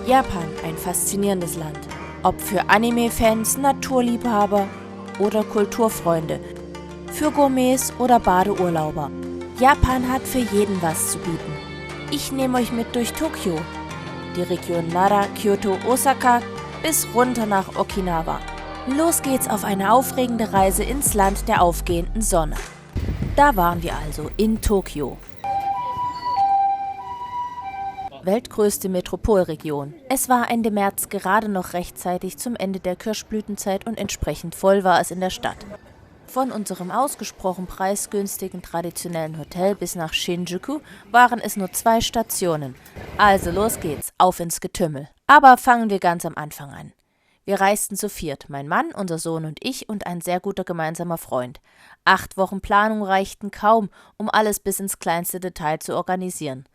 Japan, ein faszinierendes Land. Ob für Anime-Fans, Naturliebhaber oder Kulturfreunde, für Gourmets oder Badeurlauber. Japan hat für jeden was zu bieten. Ich nehme euch mit durch Tokio, die Region Nara, Kyoto, Osaka bis runter nach Okinawa. Los geht's auf eine aufregende Reise ins Land der aufgehenden Sonne. Da waren wir also in Tokio. Weltgrößte Metropolregion. Es war Ende März gerade noch rechtzeitig zum Ende der Kirschblütenzeit und entsprechend voll war es in der Stadt. Von unserem ausgesprochen preisgünstigen traditionellen Hotel bis nach Shinjuku waren es nur 2 Stationen. Also los geht's, auf ins Getümmel. Aber fangen wir ganz am Anfang an. Wir reisten zu 4, mein Mann, unser Sohn und ich und ein sehr guter gemeinsamer Freund. 8 Wochen Planung reichten kaum, um alles bis ins kleinste Detail zu organisieren.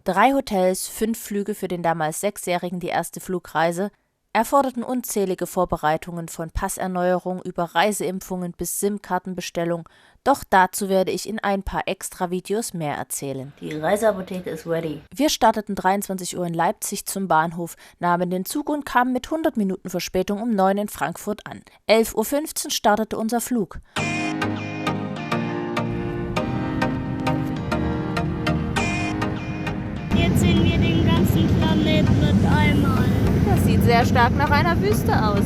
3 Hotels, 5 Flüge für den damals 6-Jährigen die erste Flugreise, erforderten unzählige Vorbereitungen von Passerneuerung über Reiseimpfungen bis SIM-Kartenbestellung, doch dazu werde ich in ein paar Extra-Videos mehr erzählen. Die Reiseapotheke ist ready. Wir starteten 23 Uhr in Leipzig zum Bahnhof, nahmen den Zug und kamen mit 100 Minuten Verspätung um 9 in Frankfurt an. 11:15 Uhr startete unser Flug. Jetzt sehen wir den ganzen Planeten mit einmal. Das sieht sehr stark nach einer Wüste aus.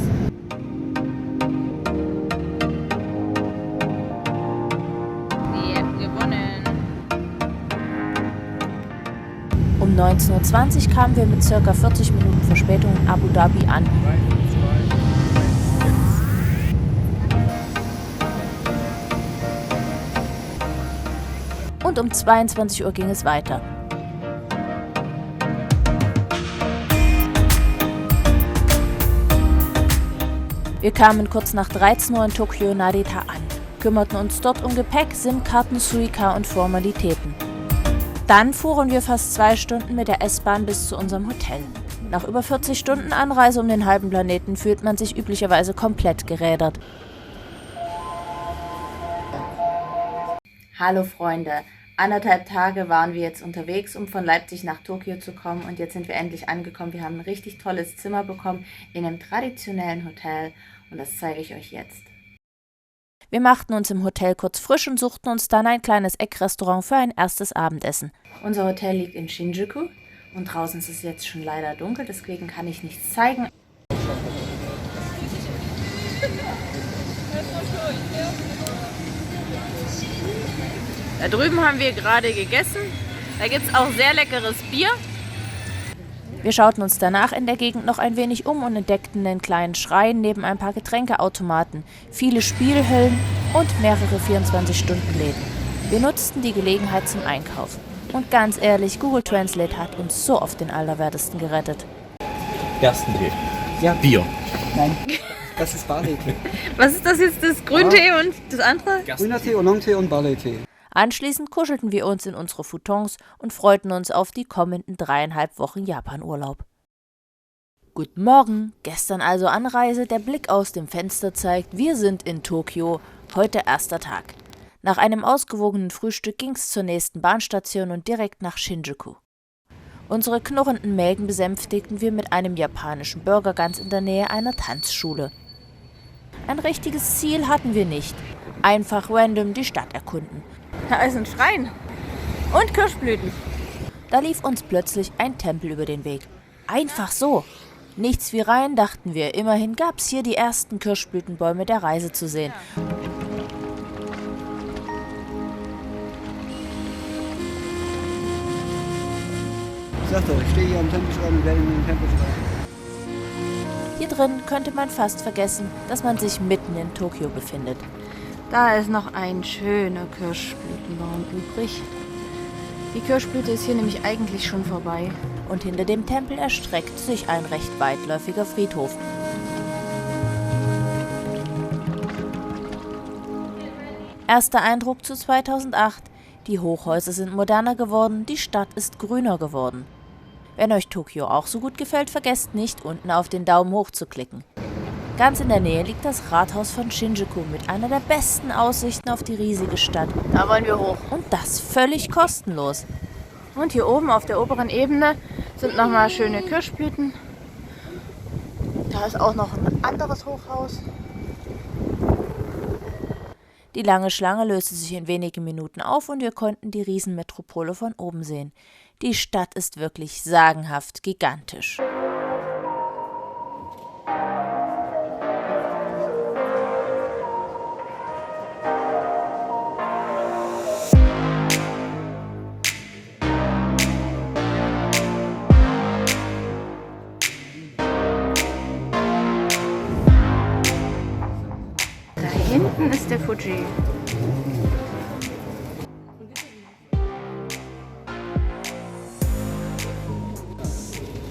Wir haben gewonnen. Um 19:20 Uhr kamen wir mit ca. 40 Minuten Verspätung in Abu Dhabi an. Und um 22 Uhr ging es weiter. Wir kamen kurz nach 13 Uhr in Tokio Narita an, kümmerten uns dort um Gepäck, SIM-Karten, Suica und Formalitäten. Dann fuhren wir fast 2 Stunden mit der S-Bahn bis zu unserem Hotel. Nach über 40 Stunden Anreise um den halben Planeten fühlt man sich üblicherweise komplett gerädert. Hallo Freunde, 1,5 Tage waren wir jetzt unterwegs, um von Leipzig nach Tokio zu kommen und jetzt sind wir endlich angekommen. Wir haben ein richtig tolles Zimmer bekommen in einem traditionellen Hotel und das zeige ich euch jetzt. Wir machten uns im Hotel kurz frisch und suchten uns dann ein kleines Eckrestaurant für ein erstes Abendessen. Unser Hotel liegt in Shinjuku und draußen ist es jetzt schon leider dunkel, deswegen kann ich nichts zeigen. Da drüben haben wir gerade gegessen. Da gibt es auch sehr leckeres Bier. Wir schauten uns danach in der Gegend noch ein wenig um und entdeckten einen kleinen Schrein neben ein paar Getränkeautomaten, viele Spielhöllen und mehrere 24-Stunden-Läden. Wir nutzten die Gelegenheit zum Einkaufen. Und ganz ehrlich, Google Translate hat uns so oft den Allerwertesten gerettet. Gerstentee. Ja. Bier. Nein, das ist Barley-Tee. Was ist das jetzt, das Grüntee und das andere? Grüner Tee, Oolong-Tee und Barley-Tee. Anschließend kuschelten wir uns in unsere Futons und freuten uns auf die kommenden 3,5 Wochen Japan-Urlaub. Guten Morgen, gestern also Anreise, der Blick aus dem Fenster zeigt, wir sind in Tokio, heute erster Tag. Nach einem ausgewogenen Frühstück ging's zur nächsten Bahnstation und direkt nach Shinjuku. Unsere knurrenden Mägen besänftigten wir mit einem japanischen Burger ganz in der Nähe einer Tanzschule. Ein richtiges Ziel hatten wir nicht, einfach random die Stadt erkunden. Da ist ein Schrein und Kirschblüten. Da lief uns plötzlich ein Tempel über den Weg. Einfach so. Nichts wie rein, dachten wir. Immerhin gab's hier die ersten Kirschblütenbäume der Reise zu sehen. Ich sag doch, ich stehe hier am Tempelschrein und werde in den Tempel schreiben. Hier drin könnte man fast vergessen, dass man sich mitten in Tokio befindet. Da ist noch ein schöner Kirschblütenbaum übrig. Die Kirschblüte ist hier nämlich eigentlich schon vorbei. Und hinter dem Tempel erstreckt sich ein recht weitläufiger Friedhof. Erster Eindruck zu 2008. Die Hochhäuser sind moderner geworden, die Stadt ist grüner geworden. Wenn euch Tokio auch so gut gefällt, vergesst nicht, unten auf den Daumen hoch zu klicken. Ganz in der Nähe liegt das Rathaus von Shinjuku mit einer der besten Aussichten auf die riesige Stadt. Da wollen wir hoch. Und das völlig kostenlos. Und hier oben auf der oberen Ebene Sind nochmal schöne Kirschblüten. Da ist auch noch ein anderes Hochhaus. Die lange Schlange löste sich in wenigen Minuten auf und wir konnten die Riesenmetropole von oben sehen. Die Stadt ist wirklich sagenhaft gigantisch. Hinten ist der Fuji.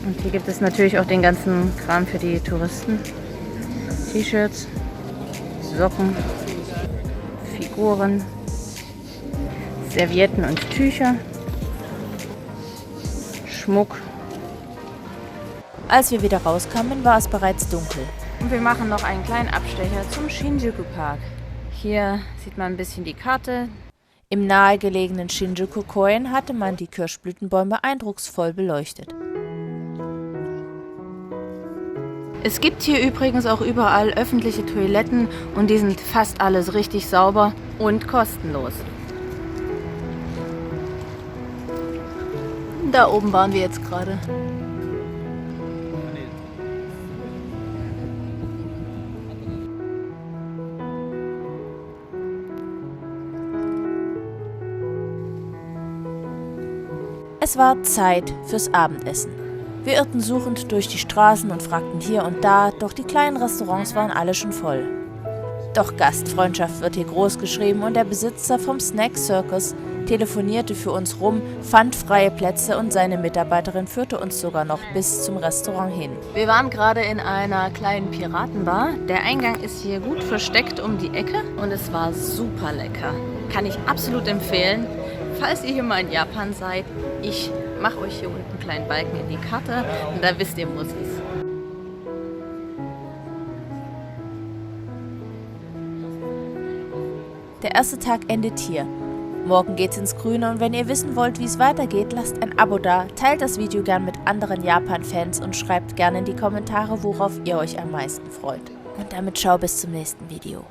Und hier gibt es natürlich auch den ganzen Kram für die Touristen. T-Shirts, Socken, Figuren, Servietten und Tücher, Schmuck. Als wir wieder rauskamen, war es bereits dunkel. Und wir machen noch einen kleinen Abstecher zum Shinjuku Park. Hier sieht man ein bisschen die Karte. Im nahegelegenen Shinjuku-Koen hatte man die Kirschblütenbäume eindrucksvoll beleuchtet. Es gibt hier übrigens auch überall öffentliche Toiletten und die sind fast alles richtig sauber und kostenlos. Da oben waren wir jetzt gerade. Es war Zeit fürs Abendessen. Wir irrten suchend durch die Straßen und fragten hier und da, doch die kleinen Restaurants waren alle schon voll. Doch Gastfreundschaft wird hier groß geschrieben und der Besitzer vom Snack Circus telefonierte für uns rum, fand freie Plätze und seine Mitarbeiterin führte uns sogar noch bis zum Restaurant hin. Wir waren gerade in einer kleinen Piratenbar. Der Eingang ist hier gut versteckt um die Ecke und es war super lecker. Kann ich absolut empfehlen. Falls ihr hier mal in Japan seid, ich mache euch hier unten einen kleinen Balken in die Karte und da wisst ihr, wo es ist. Der erste Tag endet hier. Morgen geht's ins Grüne und wenn ihr wissen wollt, wie es weitergeht, lasst ein Abo da, teilt das Video gern mit anderen Japan-Fans und schreibt gerne in die Kommentare, worauf ihr euch am meisten freut. Und damit ciao bis zum nächsten Video.